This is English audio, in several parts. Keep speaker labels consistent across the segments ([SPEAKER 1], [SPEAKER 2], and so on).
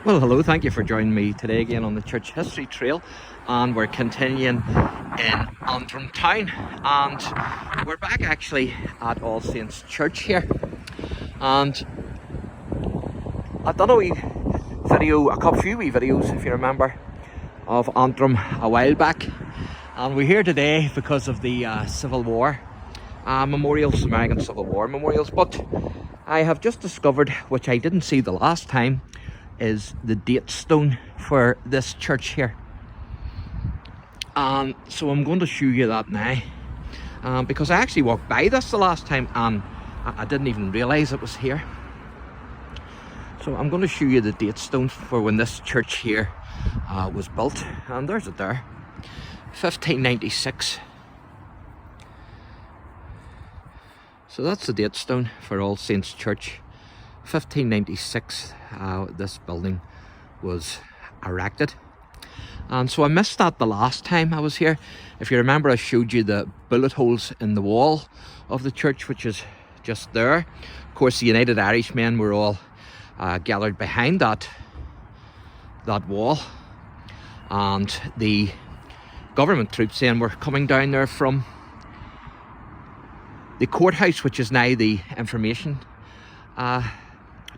[SPEAKER 1] Well, hello, thank you for joining me today again on the Church History Trail, and we're continuing in Antrim town, and we're back actually at All Saints Church here. And I've done a few wee videos, if you remember, of Antrim a while back, and we're here today because of the Civil War memorials, American Civil War memorials. But I have just discovered, which I didn't see the last time, is the date stone for this church here. And so I'm going to show you that now, because I actually walked by this the last time and I didn't even realise it was here. So I'm going to show you the date stone for when this church here was built, and there's it there, 1596. So that's the date stone for All Saints Church, 1596. This building was erected. And so I missed that the last time I was here. If you remember, I showed you the bullet holes in the wall of the church, which is just there. Of course, the United Irishmen were all gathered behind that wall, and the government troops then were coming down there from the courthouse, which is now the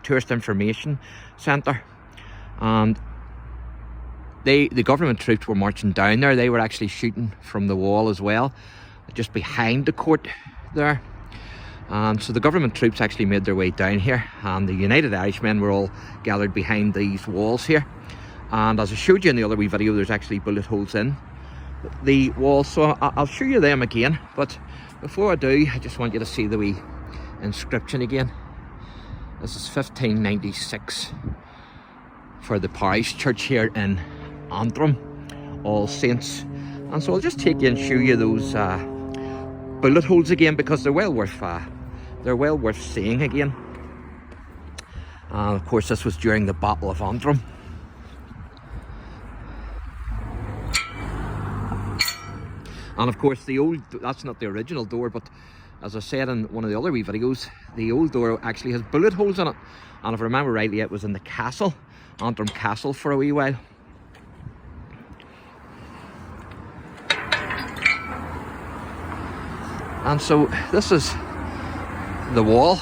[SPEAKER 1] tourist information centre, and the government troops were marching down there. They were actually shooting from the wall as well, just behind the court there. And so the government troops actually made their way down here, and the United Irishmen were all gathered behind these walls here. And as I showed you in the other wee video, there's actually bullet holes in the wall, so I'll show you them again. But before I do, I just want you to see the wee inscription again. This is 1596 for the parish church here in Antrim, All Saints. And so I'll just take you and show you those bullet holes again, because they're well worth seeing again. And of course, this was during the Battle of Antrim. And of course, that's not the original door, but as I said in one of the other wee videos, the old door actually has bullet holes in it. And if I remember rightly, it was in the castle, Antrim Castle, for a wee while. And so this is the wall,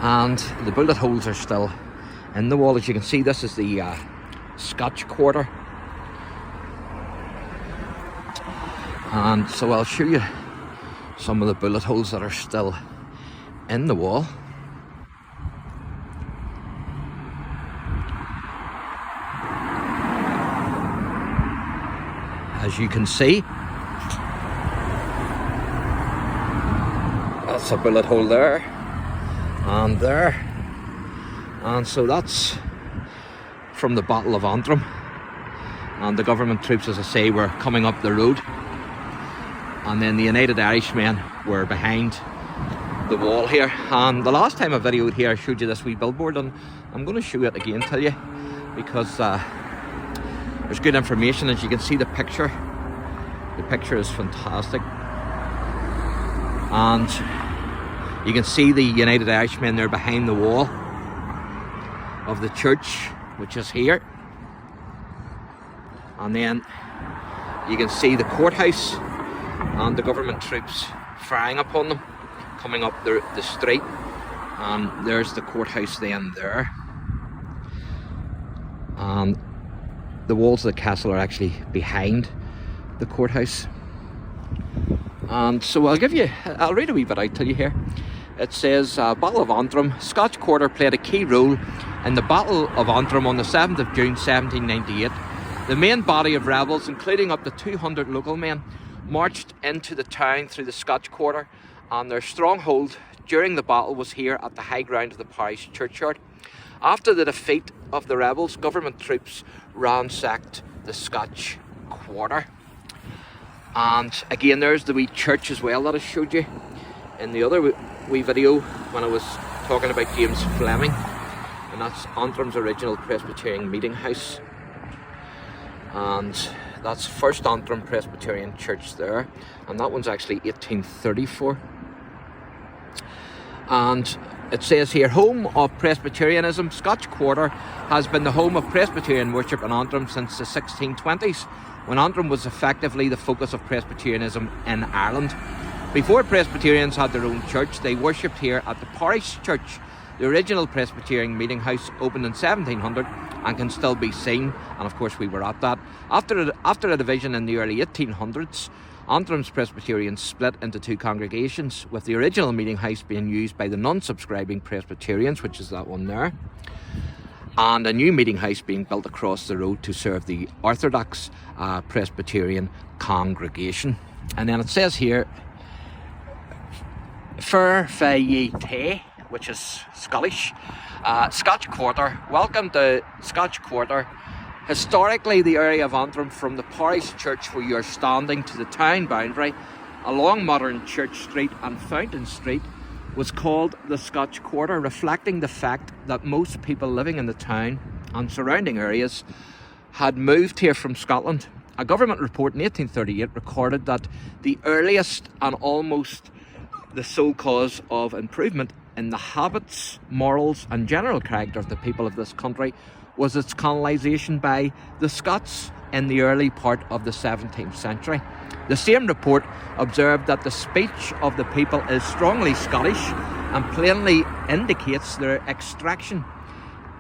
[SPEAKER 1] and the bullet holes are still in the wall. As you can see, this is the Scotch quarter. And so I'll show you some of the bullet holes that are still in the wall. As you can see, that's a bullet hole there and there. And so that's from the Battle of Antrim. And the government troops, as I say, were coming up the road. And then the United Irishmen were behind the wall here. And the last time I videoed here, I showed you this wee billboard, and I'm going to show it again to you, because there's good information. As you can see, the picture is fantastic. And you can see the United Irishmen there behind the wall of the church, which is here. And then you can see the courthouse and the government troops firing upon them, coming up the street. And there's the courthouse then there. And the walls of the castle are actually behind the courthouse. And so I'll read a wee bit out to you here. It says, Battle of Antrim, Scotch Quarter played a key role in the Battle of Antrim on the 7th of June 1798. The main body of rebels, including up to 200 local men, marched into the town through the Scotch Quarter, and their stronghold during the battle was here at the high ground of the parish churchyard. After the defeat of the rebels, government troops ransacked the Scotch Quarter. And again, there's the wee church as well that I showed you in the other wee video when I was talking about James Fleming, and that's Antrim's original Presbyterian meeting house. And that's First Antrim Presbyterian Church there, and that one's actually 1834. And it says here, home of Presbyterianism, Scotch Quarter has been the home of Presbyterian worship in Antrim since the 1620s, when Antrim was effectively the focus of Presbyterianism in Ireland. Before Presbyterians had their own church, they worshipped here at the parish church. The original Presbyterian meeting house opened in 1700 and can still be seen, and of course we were at that. After a division in the early 1800s, Antrim's Presbyterians split into two congregations, with the original meeting house being used by the non-subscribing Presbyterians, which is that one there, and a new meeting house being built across the road to serve the Orthodox Presbyterian congregation. And then it says here, Fur Fe Ye Te, which is Scottish. Scotch Quarter. Welcome to Scotch Quarter. Historically, the area of Antrim from the parish church where you're standing to the town boundary along modern Church Street and Fountain Street was called the Scotch Quarter, reflecting the fact that most people living in the town and surrounding areas had moved here from Scotland. A government report in 1838 recorded that the earliest and almost the sole cause of improvement in the habits, morals and general character of the people of this country was its colonisation by the Scots in the early part of the 17th century. The same report observed that the speech of the people is strongly Scottish and plainly indicates their extraction.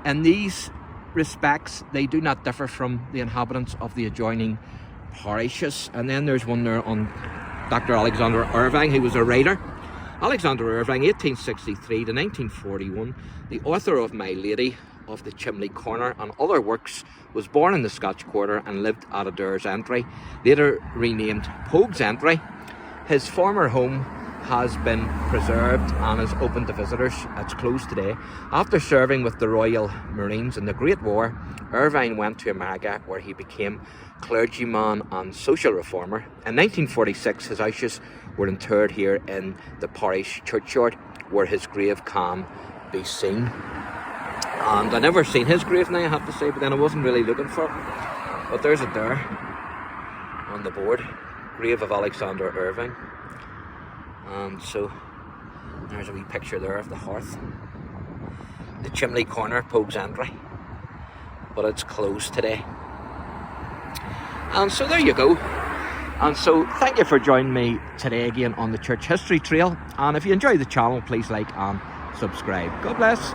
[SPEAKER 1] In these respects, they do not differ from the inhabitants of the adjoining parishes. And then there's one there on Dr. Alexander Irving, who was a writer. Alexander Irving, 1863 to 1941, the author of My Lady of the Chimney Corner and other works, was born in the Scotch Quarter and lived at Adair's Entry, later renamed Pogue's Entry. His former home has been preserved and is open to visitors. It's closed today. After serving with the Royal Marines in the Great War, Irvine went to America, where he became clergyman and social reformer. In 1946, his ashes were interred here in the parish churchyard, where his grave can be seen. And I never seen his grave now, I have to say, but then I wasn't really looking for it. But there's it there on the board, grave of Alexander Irving. And so there's a wee picture there of the hearth, the Chimney Corner, Pogue's Entry, but it's closed today. And so there you go. And so thank you for joining me today again on the Church History Trail. And if you enjoy the channel, please like and subscribe. God bless.